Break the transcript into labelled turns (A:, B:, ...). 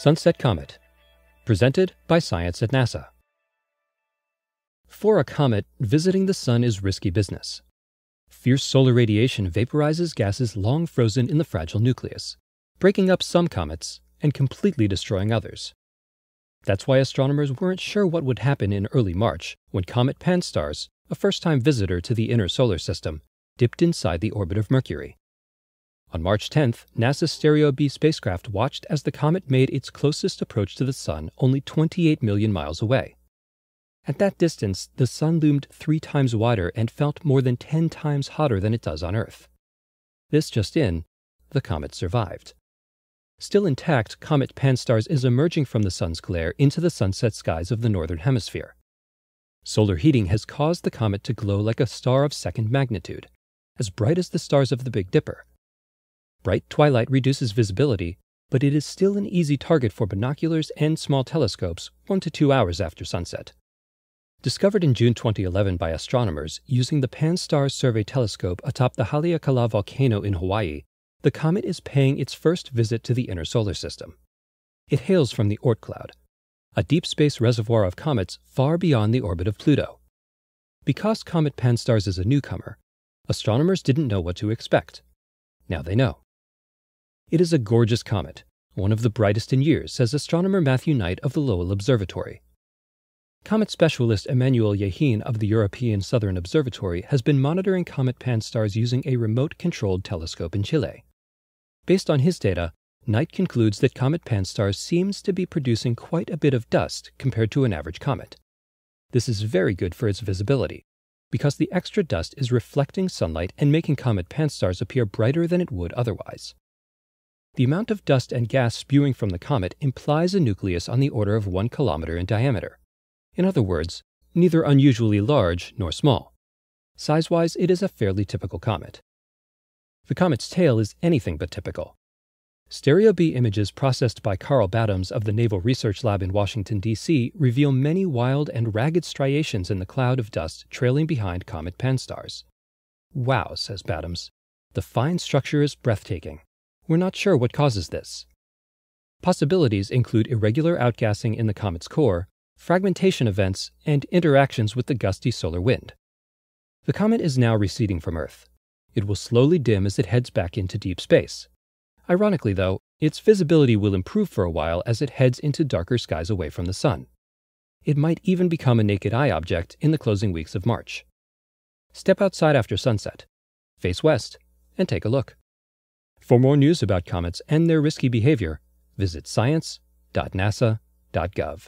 A: Sunset Comet, presented by Science at NASA. For a comet, visiting the sun is risky business. Fierce solar radiation vaporizes gases long frozen in the fragile nucleus, breaking up some comets and completely destroying others. That's why astronomers weren't sure what would happen in early March when Comet Pan-STARRS, a first-time visitor to the inner solar system, dipped inside the orbit of Mercury. On March 10th, NASA's Stereo B spacecraft watched as the comet made its closest approach to the Sun only 28 million miles away. At that distance, the Sun loomed 3 times wider and felt more than 10 times hotter than it does on Earth. This just in, the comet survived. Still intact, Comet Pan-STARRS is emerging from the Sun's glare into the sunset skies of the northern hemisphere. Solar heating has caused the comet to glow like a star of second magnitude, as bright as the stars of the Big Dipper. Bright twilight reduces visibility, but it is still an easy target for binoculars and small telescopes 1 to 2 hours after sunset. Discovered in June 2011 by astronomers using the Pan-STARRS survey telescope atop the Haleakala volcano in Hawaii, the comet is paying its first visit to the inner solar system. It hails from the Oort cloud, a deep space reservoir of comets far beyond the orbit of Pluto. Because Comet Pan-STARRS is a newcomer, astronomers didn't know what to expect. Now they know. It is a gorgeous comet, one of the brightest in years, says astronomer Matthew Knight of the Lowell Observatory. Comet specialist Emmanuel Yehin of the European Southern Observatory has been monitoring Comet Pan-STARRS using a remote-controlled telescope in Chile. Based on his data, Knight concludes that Comet Pan-STARRS seems to be producing quite a bit of dust compared to an average comet. This is very good for its visibility, because the extra dust is reflecting sunlight and making Comet Pan-STARRS appear brighter than it would otherwise. The amount of dust and gas spewing from the comet implies a nucleus on the order of 1 kilometer in diameter. In other words, neither unusually large nor small. Size-wise, it is a fairly typical comet. The comet's tail is anything but typical. Stereo B images processed by Carl Badams of the Naval Research Lab in Washington, D.C. reveal many wild and ragged striations in the cloud of dust trailing behind Comet Pan-STARRS. Wow, says Badams. The fine structure is breathtaking. We're not sure what causes this. Possibilities include irregular outgassing in the comet's core, fragmentation events, and interactions with the gusty solar wind. The comet is now receding from Earth. It will slowly dim as it heads back into deep space. Ironically, though, its visibility will improve for a while as it heads into darker skies away from the Sun. It might even become a naked eye object in the closing weeks of March. Step outside after sunset, face west, and take a look. For more news about comets and their risky behavior, visit science.nasa.gov.